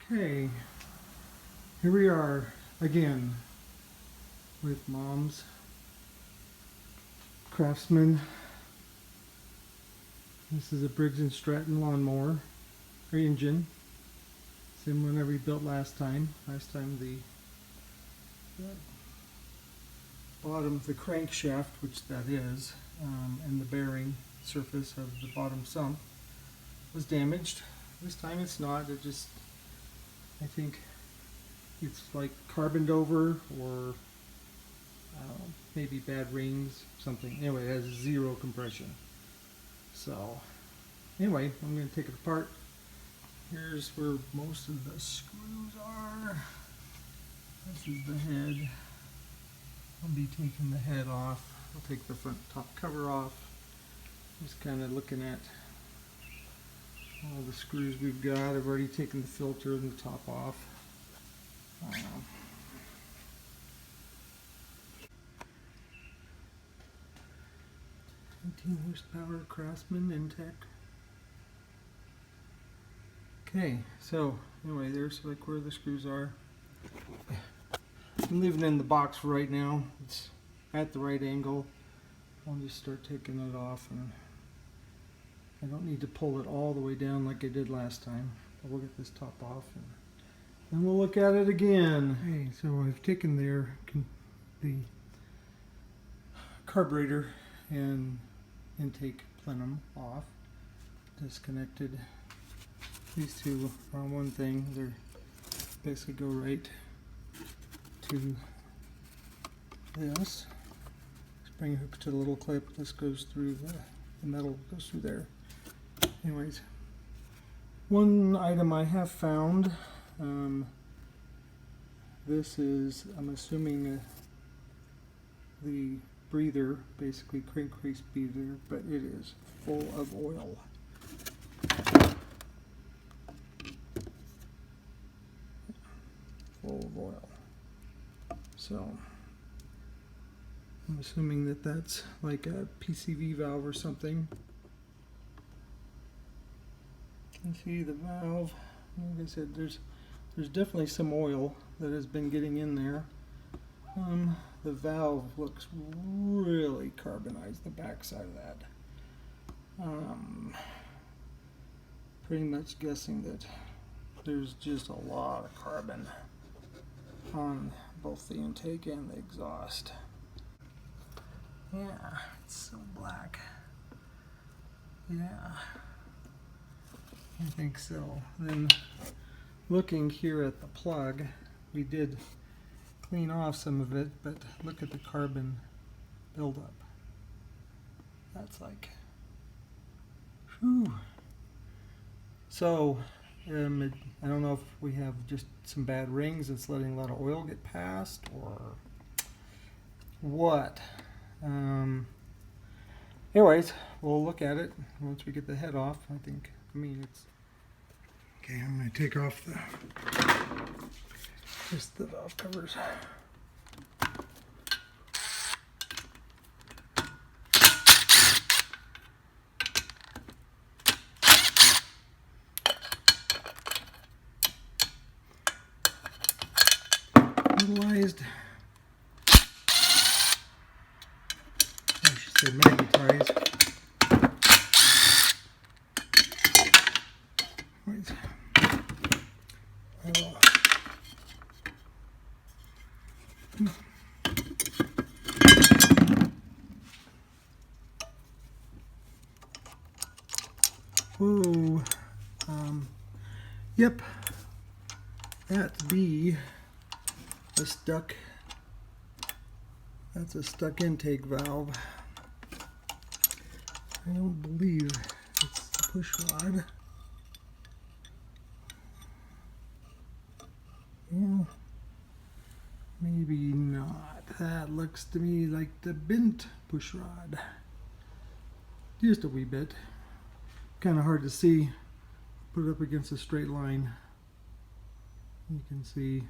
Okay, here we are again with Mom's Craftsman. This is a Briggs & Stratton lawnmower or engine. Same one that we built last time. Last time the bottom of the crankshaft, which that is, and the bearing surface of the bottom sump was damaged. This time it's not. It just, I think it's like carboned over or maybe bad rings, something. Anyway, it has zero compression. So anyway, I'm going to take it apart. Here's where most of the screws are. This is the head. I'll be taking the head off. I'll take the front top cover off. Just kind of looking at all the screws we've got. I've already taken the filter and the top off. 18 horsepower Craftsman Intech. Okay, so anyway, there's like where the screws are. I'm leaving it in the box for right now. It's at the right angle. I'll just start taking it off, and I don't need to pull it all the way down like I did last time. But we'll get this top off and then we'll look at it again. Okay, so I've taken the carburetor and intake plenum off. Disconnected these two on one thing. They're basically go right to this. Spring hook to the little clip. This goes through the metal goes through there. Anyways, one item I have found. This is, I'm assuming, the breather, basically crankcase breather, but it is full of oil. Full of oil. So I'm assuming that that's like a PCV valve or something. You can see the valve. Like I said, there's definitely some oil that has been getting in there. The valve looks really carbonized, the back side of that. Pretty much guessing that there's just a lot of carbon on both the intake and the exhaust. Yeah, it's so black. Yeah, I think so. Then looking here at the plug, we did clean off some of it, but look at the carbon buildup. That's like, whew. So I don't know if we have just some bad rings that's letting a lot of oil get past or what. Anyways, we'll look at it once we get the head off. It's okay. I'm going to take off just the valve covers. Utilized. I should say magnetized. Wait. Whoa. Yep. That's that's a stuck intake valve. I don't believe it's the push rod. Yeah, maybe not. That looks to me like the bent push rod. Just a wee bit. Kind of hard to see. Put it up against a straight line. You can see,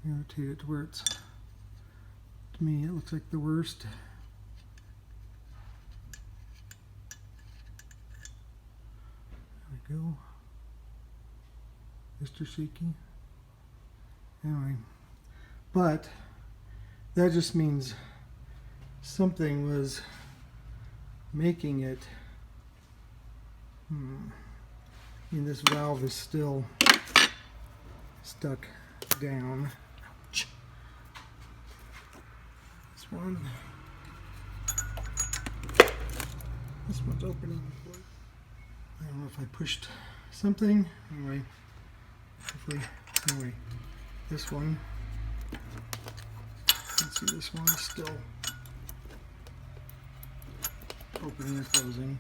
rotate it to where it's, to me it looks like the worst. There we go. Mr. Shaky. Anyway, but that just means something was making it. I mean, this valve is still stuck down. Ouch. This one's opening. I don't know if I pushed something. Anyway, hopefully, anyway, this one. You can see this one is still opening and closing.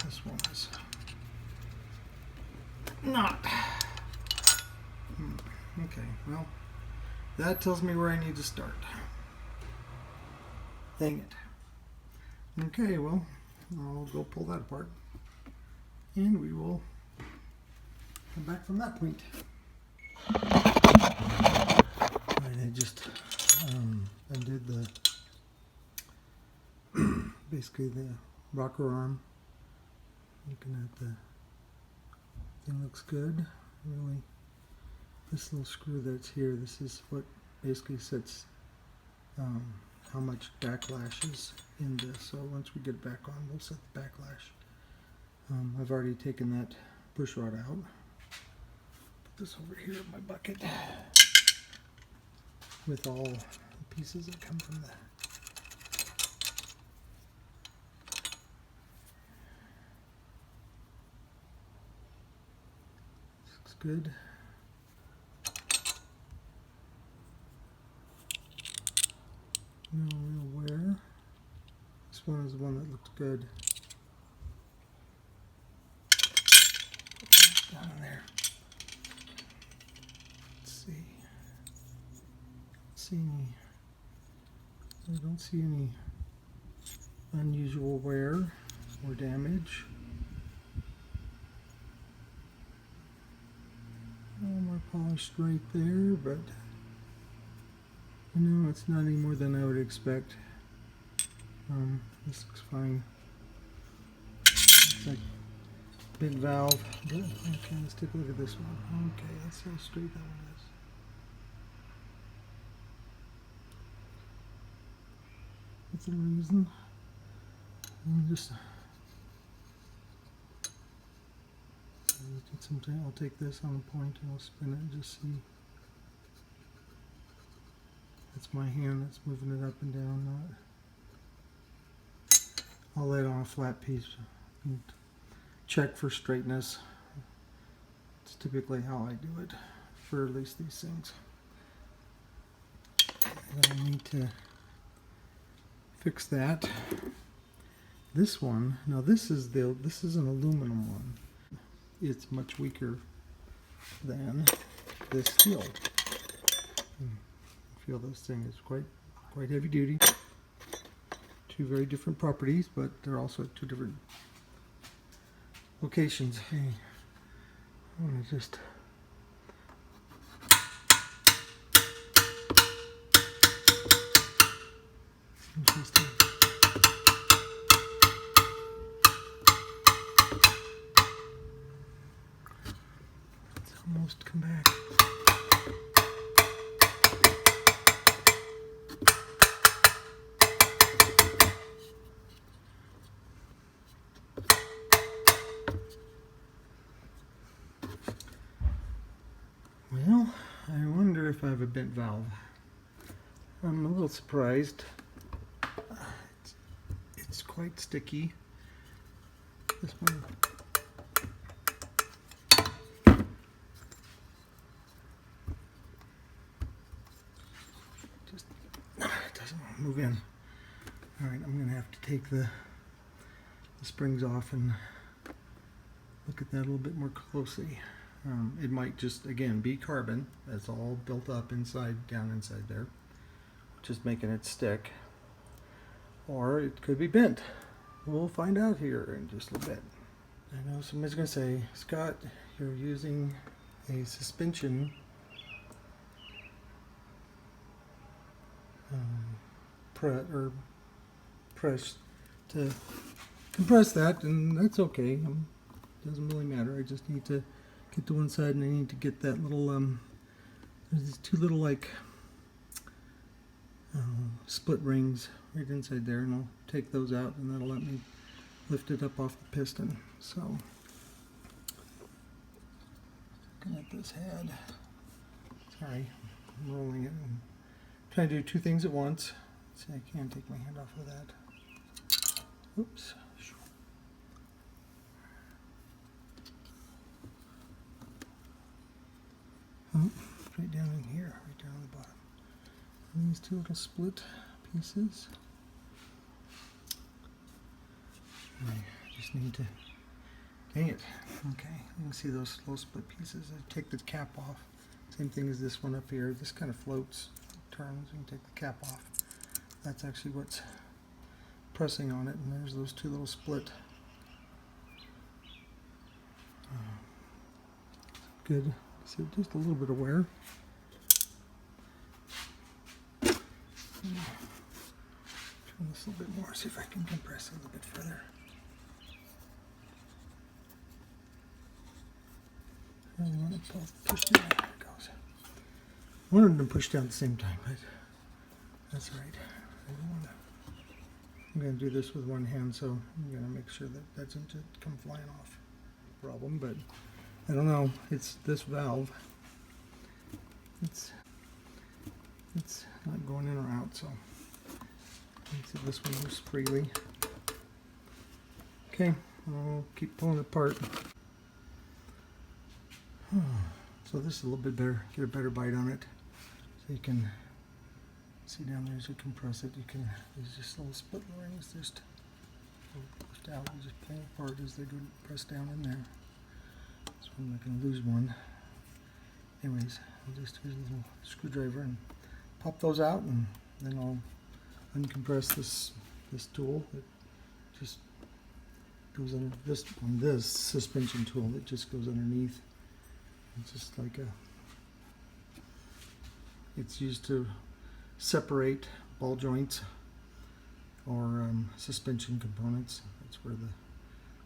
This one is not. Okay, well, that tells me where I need to start. Dang it. Okay, well, I'll go pull that apart, and we will come back from that point. Alright, I just undid the basically the rocker arm. Looking at the thing, looks good. Really, this little screw that's here, this is what basically sets how much backlash is in this. So once we get it back on, we'll set the backlash. I've already taken that push rod out. Put this over here in my bucket with all the pieces that come from that. Looks good. No real wear. This one is the one that looked good. Down in there. Let's see. I don't see any unusual wear or damage. A little more polished right there, but it's not any more than I would expect. This looks fine. It's like big valve. But, okay, let's take a look at this one. Okay, that's how straight that one is. That's the reason. I'll take this on a point and I'll spin it and just see. That's my hand that's moving it up and down. I'll lay it on a flat piece and check for straightness. It's typically how I do it for at least these things. And I need to fix that. This one, now this is an aluminum one. It's much weaker than this steel. I feel this thing is quite heavy duty. Two very different properties, but they're also at two different locations. Okay. I'm gonna just interesting. It's almost come back. Well, I wonder if I have a bent valve. I'm a little surprised. It's quite sticky. This one. It doesn't want to move in. Alright, I'm going to have to take the springs off and look at that a little bit more closely. It might just, again, be carbon that's all built up down inside there, just making it stick. Or it could be bent. We'll find out here in just a little bit. I know somebody's going to say, Scott, you're using a suspension press to compress that, and that's okay. doesn't really matter. I just need to get to one side, and I need to get that little, there's these two little like split rings right inside there, and I'll take those out, and that'll let me lift it up off the piston. So, looking at this head, sorry, I'm rolling it. I'm trying to do two things at once. See, I can't take my hand off of that. Oops. Oh, right down in here, right down on the bottom. And these two little split pieces. I just need to, dang it. Okay, you can see those little split pieces. I take the cap off. Same thing as this one up here. This kind of floats, turns, and take the cap off. That's actually what's pressing on it, and there's those two little split. Good. So just a little bit of wear. Turn this a little bit more, see if I can compress a little bit further. I really want to push down. There it goes. I wanted them pushed down at the same time, but that's all right. I'm going to do this with one hand, so I'm going to make sure that that doesn't just come flying off. Problem, but I don't know. It's this valve. It's not going in or out, so let's see if this one moves freely. Okay, I'll keep pulling it apart. So this is a little bit better. Get a better bite on it, so you can see down there as you compress it. You can, there's just little split rings just lift out. You just pull apart as they go press down in there. So I'm not going to lose one. Anyways, I'll just use a little screwdriver and pop those out, and then I'll uncompress this tool. It just goes under this suspension tool. It just goes underneath. It's just like it's used to separate ball joints or suspension components. That's where the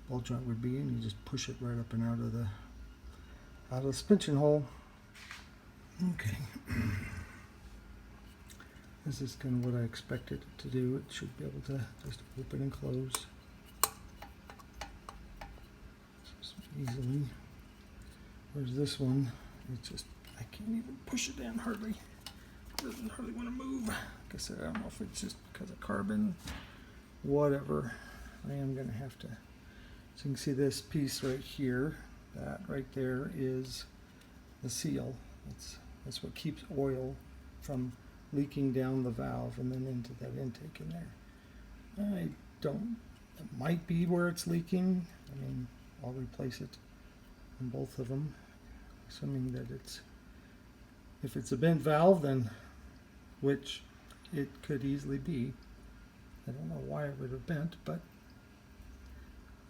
ball joint would be, and you just push it right up and out of the suspension hole. Okay. This is kind of what I expected it to do. It should be able to just open and close just easily. Whereas this one, it's just, I can't even push it down hardly. It doesn't hardly want to move. Like I said, I don't know if it's just because of carbon, whatever. I am going to have to, so you can see this piece right here, that right there is the seal. That's what keeps oil from leaking down the valve and then into that intake in there. I don't, it might be where it's leaking. I mean, I'll replace it on both of them, assuming that if it's a bent valve, then, which it could easily be. I don't know why it would have bent, but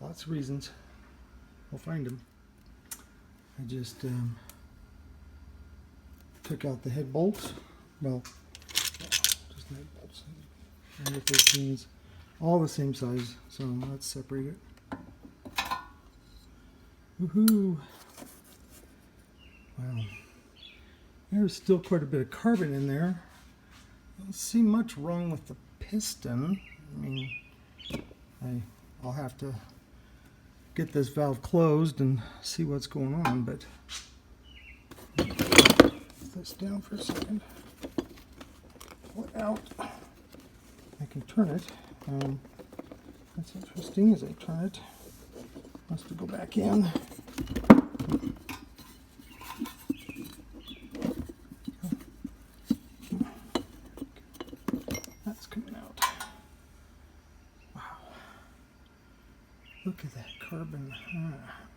lots of reasons. We'll find them. I just took out the head bolts. Well, just head bolts. And the 13s, all the same size. So let's separate it. Woohoo! Wow. There's still quite a bit of carbon in there. I don't see much wrong with the piston. I mean, I'll have to get this valve closed and see what's going on, but put this down for a second. Pull it out. I can turn it. That's interesting. As I turn it, it has to go back in. That's coming out. Wow. Look at that carbon.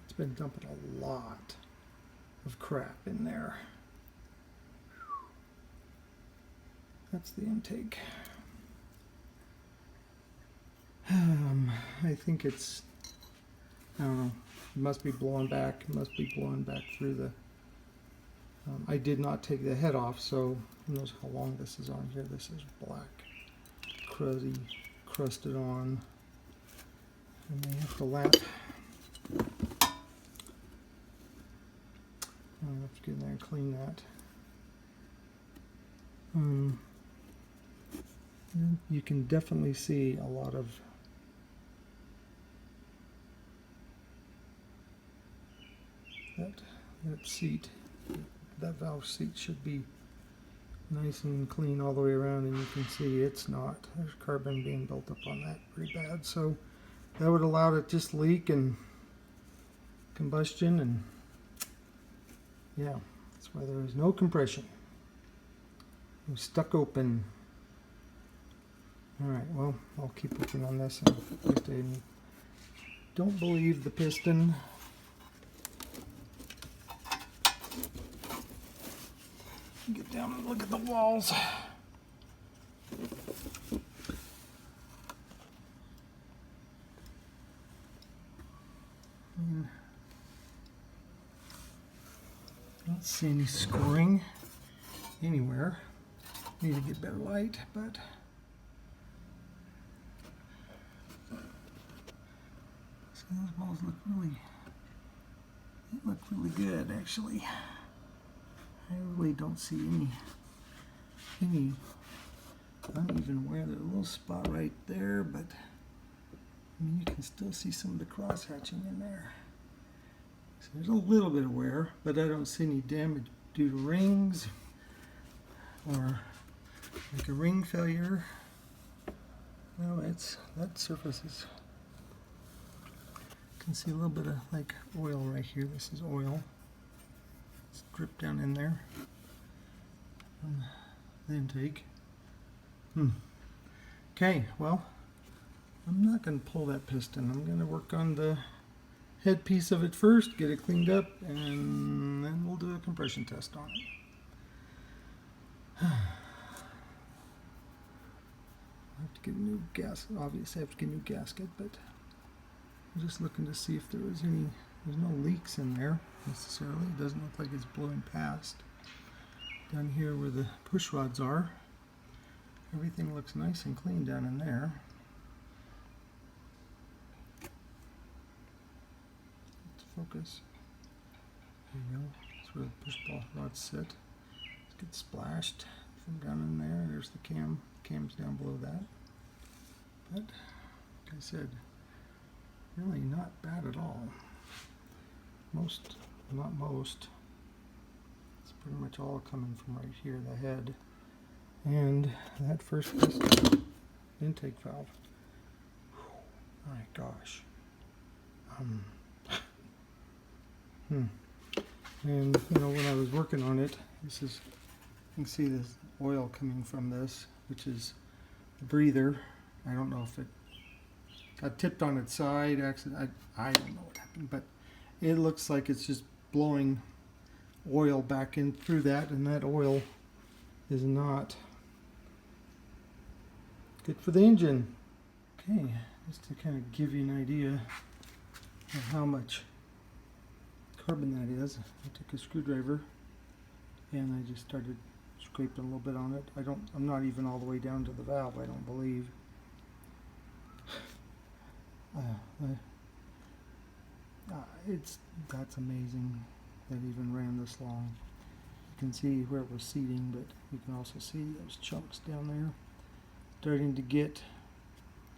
It's been dumping a lot of crap in there. That's the intake. I think it's, I don't know, it must be blowing back. It must be blowing back through the, I did not take the head off, so who knows how long this is on here. This is black, crusty, crusted on. And they have to lap. clean that. You can definitely see a lot of that seat. That valve seat should be nice and clean all the way around, and you can see it's not. There's carbon being built up on that pretty bad, so that would allow it to just leak and combustion, and yeah, that's why there is no compression. It was stuck open. Alright, well, I'll keep working on this. I don't believe the piston. Get down and look at the walls. I don't see any scoring anywhere. Need to get better light, but see, those balls look really good actually. I really don't see any uneven wear. There's a little spot right there, but I mean, you can still see some of the cross hatching in there. So there's a little bit of wear, but I don't see any damage due to rings or like a ring failure. No, that surface is. You can see a little bit of like oil right here. This is oil. It's dripped down in there on the intake. Okay, well, I'm not going to pull that piston. I'm going to work on the head piece of it first, get it cleaned up, and then we'll do a compression test on it. I have to get a new gasket. Obviously, I have to get a new gasket, but I'm just looking to see if there's no leaks in there necessarily. It doesn't look like it's blowing past. Down here where the push rods are, everything looks nice and clean down in there. Let's focus. There you go. That's where the push rods sit. Let's get splashed from down in there. There's the cam. The cam's down below that. But, like I said, really not bad at all. Not most. It's pretty much all coming from right here, the head. And that first piston intake valve. My gosh. And you know, when I was working on it, you can see this oil coming from this, which is the breather. I don't know if it got tipped on its side, I don't know what happened, but it looks like it's just blowing oil back in through that, and that oil is not good for the engine. Okay, just to kind of give you an idea of how much carbon that is, I took a screwdriver and I just started scraping a little bit on it. I'm not even all the way down to the valve, I don't believe. That's amazing that it even ran this long. You can see where it was seating, but you can also see those chunks down there starting to get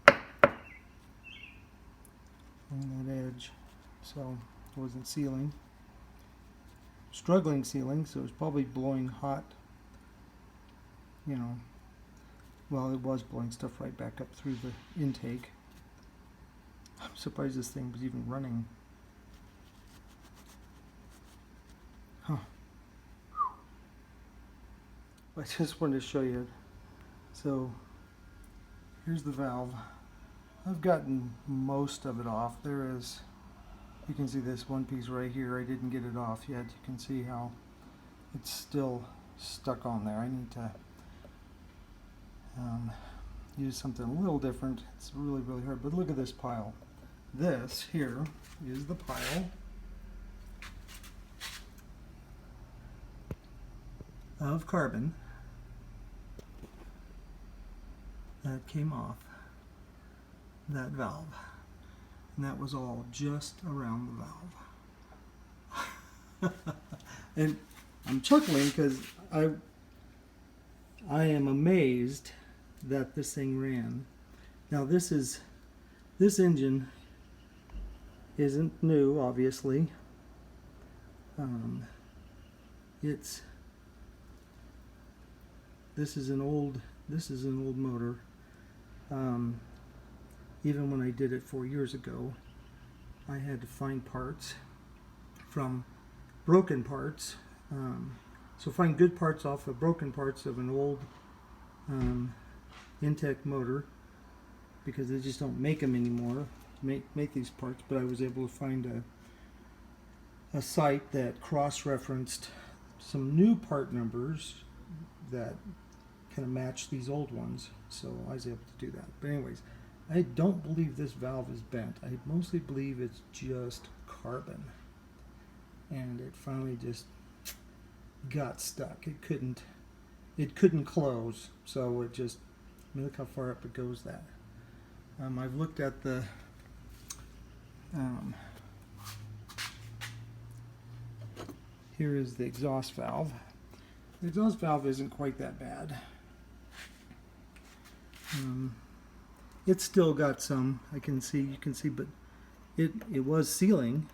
on that edge. So it wasn't sealing, struggling sealing, so it was probably blowing hot, you know, well, it was blowing stuff right back up through the intake. I'm surprised this thing was even running. Huh. I just wanted to show you. So here's the valve. I've gotten most of it off. There is, you can see this one piece right here. I didn't get it off yet. You can see how it's still stuck on there. I need to use something a little different. It's really, really hard. But look at this pile. This here is the pile of carbon that came off that valve, and that was all just around the valve. And I'm chuckling because I am amazed that this thing ran. Now this engine isn't new, obviously. This is an old motor. Even when I did it 4 years ago, I had to find parts from broken parts. So find good parts off of broken parts of an old Intech motor, because they just don't make them anymore. Make these parts, but I was able to find a site that cross-referenced some new part numbers that kind of match these old ones, so I was able to do that. But anyways, I don't believe this valve is bent. I mostly believe it's just carbon, and it finally just got stuck. It couldn't close, so it just, I mean, look how far up it goes. That I've looked at the here is the exhaust valve. The exhaust valve isn't quite that bad. It's still got some, you can see, but it was sealing.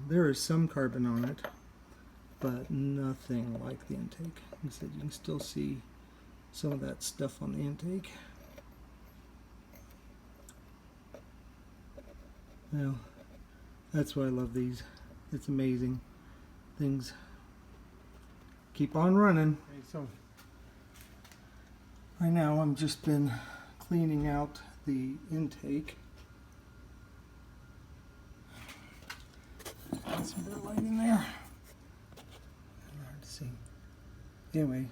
There is some carbon on it, but nothing like the intake. Instead, you can still see some of that stuff on the intake. Well, that's why I love these. It's amazing. Things keep on running. Okay, so right now I'm just been cleaning out the intake. Got some bit of light in there. Hard to see. Anyway,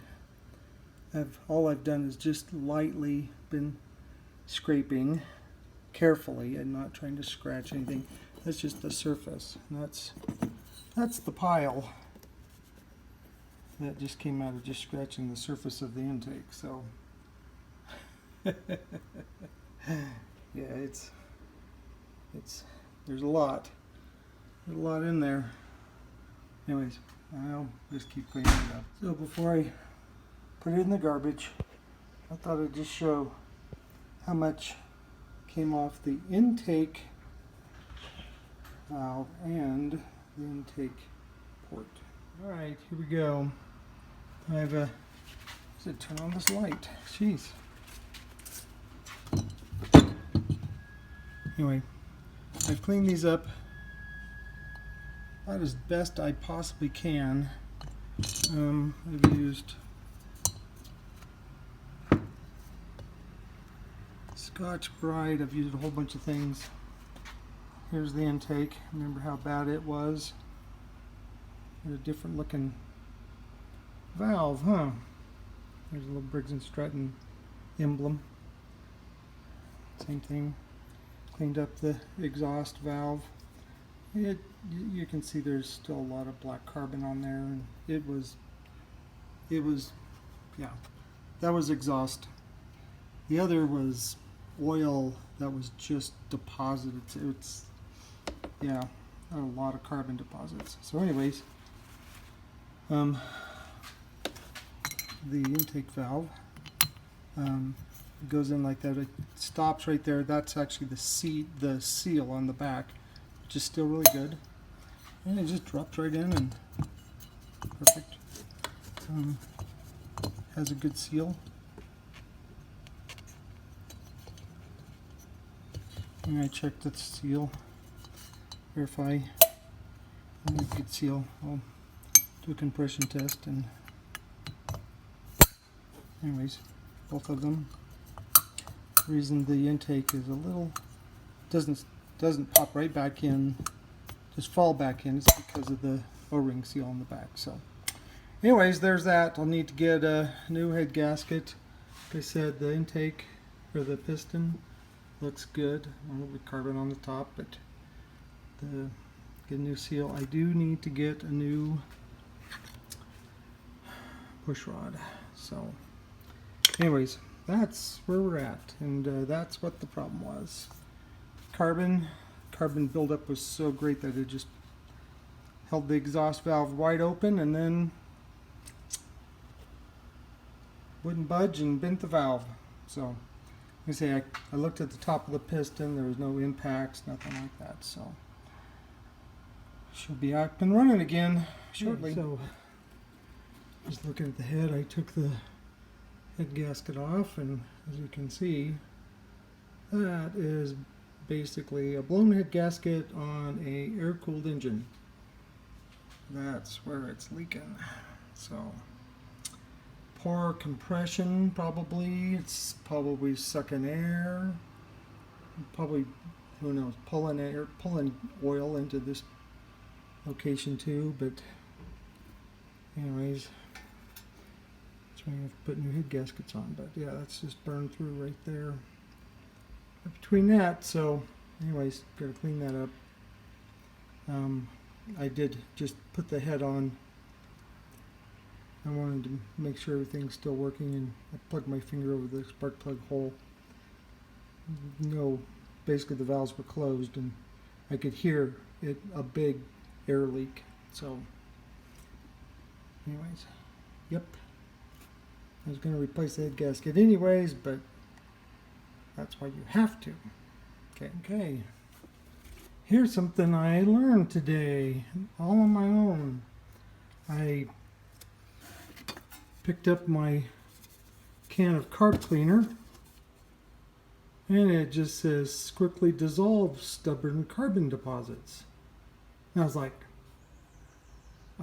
all I've done is just lightly been scraping carefully and not trying to scratch anything. That's just the surface. And that's the pile that just came out of just scratching the surface of the intake. So yeah, it's there's a lot in there. Anyways, I'll just keep cleaning it up. So before I put it in the garbage, I thought I'd just show how much came off the intake valve and the intake port. Alright, here we go. I have a, turn on this light. Jeez. Anyway, I've cleaned these up about as best I possibly can. I've used Scotch Brite, I've used a whole bunch of things. Here's the intake. Remember how bad it was? Got a different looking valve, huh? There's a little Briggs & Stratton emblem. Same thing. Cleaned up the exhaust valve. You can see there's still a lot of black carbon on there, and it was yeah, that was exhaust. The other was oil that was just deposited. It's yeah, a lot of carbon deposits. So anyways, the intake valve goes in like that. It stops right there. That's actually the seal on the back, which is still really good, and it just drops right in and perfect. Has a good seal. And I checked the seal, verify a good seal. I'll do a compression test, and anyways, both of them. The reason the intake is a little doesn't pop right back in, just fall back in, is because of the O-ring seal on the back. So anyways, there's that. I'll need to get a new head gasket. Like I said, the intake or the piston looks good. A little bit carbon on the top, but get a new seal. I do need to get a new push rod. So anyways, that's where we're at, and that's what the problem was. Carbon buildup was so great that it just held the exhaust valve wide open and then wouldn't budge and bent the valve. So you say I looked at the top of the piston, there was no impacts, nothing like that. So should be up and running again shortly. So just looking at the head, I took the head gasket off, and as you can see, that is basically a blown head gasket on a air-cooled engine. That's where it's leaking. So poor compression, probably. It's probably sucking air. Probably, who knows, pulling oil into this location too. But anyways, that's why you have to put new head gaskets on. But yeah, that's just burned through right there. But between that, so anyways, gotta clean that up. I did just put the head on. I wanted to make sure everything's still working, and I plugged my finger over the spark plug hole. No, basically the valves were closed, and I could hear a big air leak. So anyways, yep, I was going to replace the head gasket anyways, but that's why you have to. Okay. Here's something I learned today, all on my own. I picked up my can of carb cleaner, and it just says quickly dissolve stubborn carbon deposits. And I was like,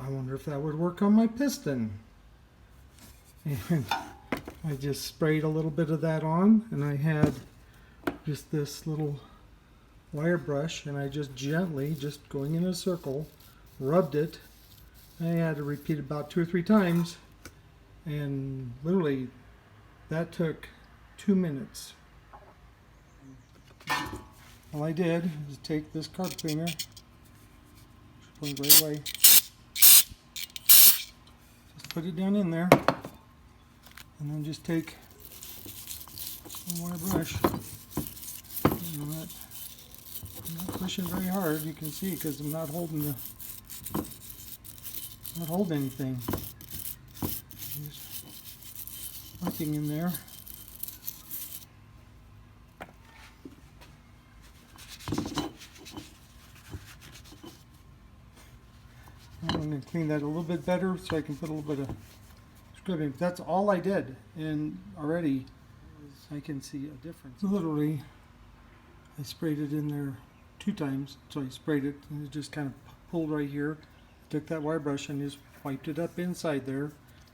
I wonder if that would work on my piston. And I just sprayed a little bit of that on, and I had just this little wire brush, and I just gently, just going in a circle, rubbed it. I had to repeat about 2 or 3 times, and literally that took 2 minutes. All I did is take this carb cleaner, put it right away, just put it down in there, and then just take a wire brush. I'm not pushing very hard, you can see, because I'm not holding anything. Just nothing in there. I'm going to clean that a little bit better so I can put a little bit of scribbing. That's all I did, and already I can see a difference. Literally, I sprayed it in there 2 times. So I sprayed it, and it just kind of pulled right here. Took that wire brush and just wiped it up inside there.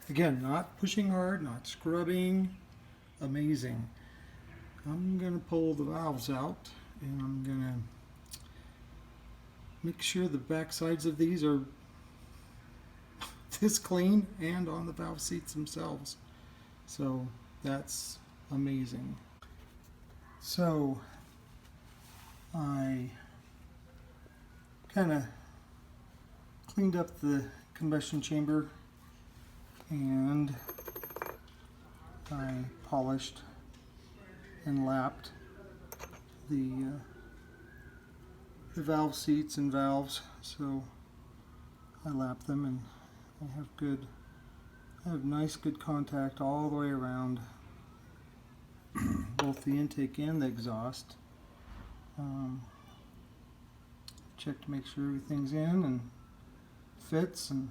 Again, not pushing hard, not scrubbing. Amazing. I'm going to pull the valves out, and I'm going to make sure the back sides of these are this clean, and on the valve seats themselves. So that's amazing. So I kind of cleaned up the combustion chamber, and I polished and lapped the valve seats and valves. So I lapped them, and I have nice good contact all the way around both the intake and the exhaust. Check to make sure everything's in and fits and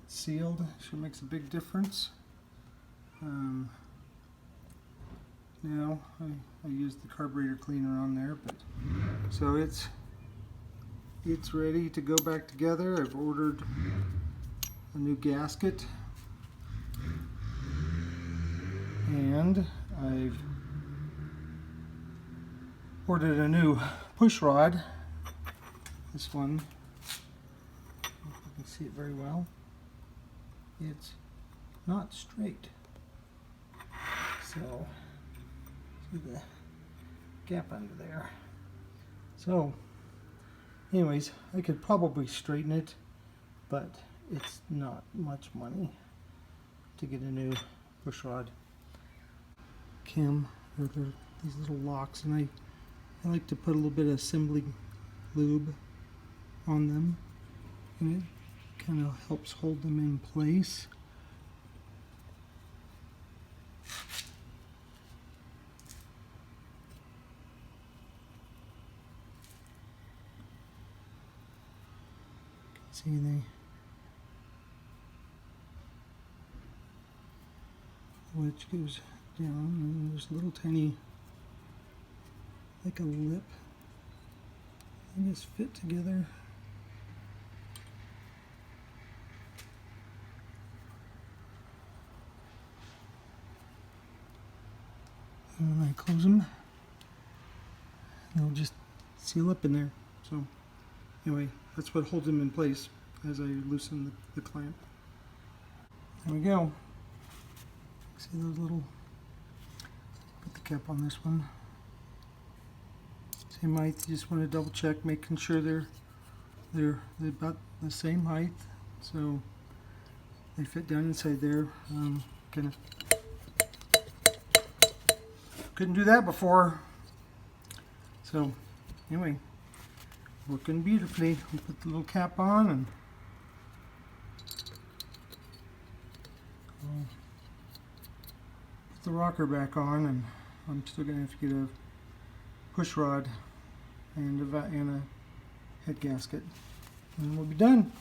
sealed. Sure makes a big difference. Now I used the carburetor cleaner on there, but so it's ready to go back together. I've ordered a new gasket, and I've ordered a new push rod. This one, if you can see it very well, it's not straight. So, see the gap under there. So, anyways, I could probably straighten it, but it's not much money to get a new push rod. These little locks, and I like to put a little bit of assembly lube on them, and it kind of helps hold them in place. See, the wedge goes down, and there's a little tiny, like a lip. They just fit together. And when I close them, they'll just seal up in there. So anyway, that's what holds them in place as I loosen the clamp. There we go. See those little, put the cap on this one. Same height, you just want to double check, making sure they're about the same height. So they fit down inside there. Kind of couldn't do that before. So anyway, working beautifully. We put the little cap on, and I'll put the rocker back on, and I'm still going to have to get a push rod and a head gasket, and we'll be done.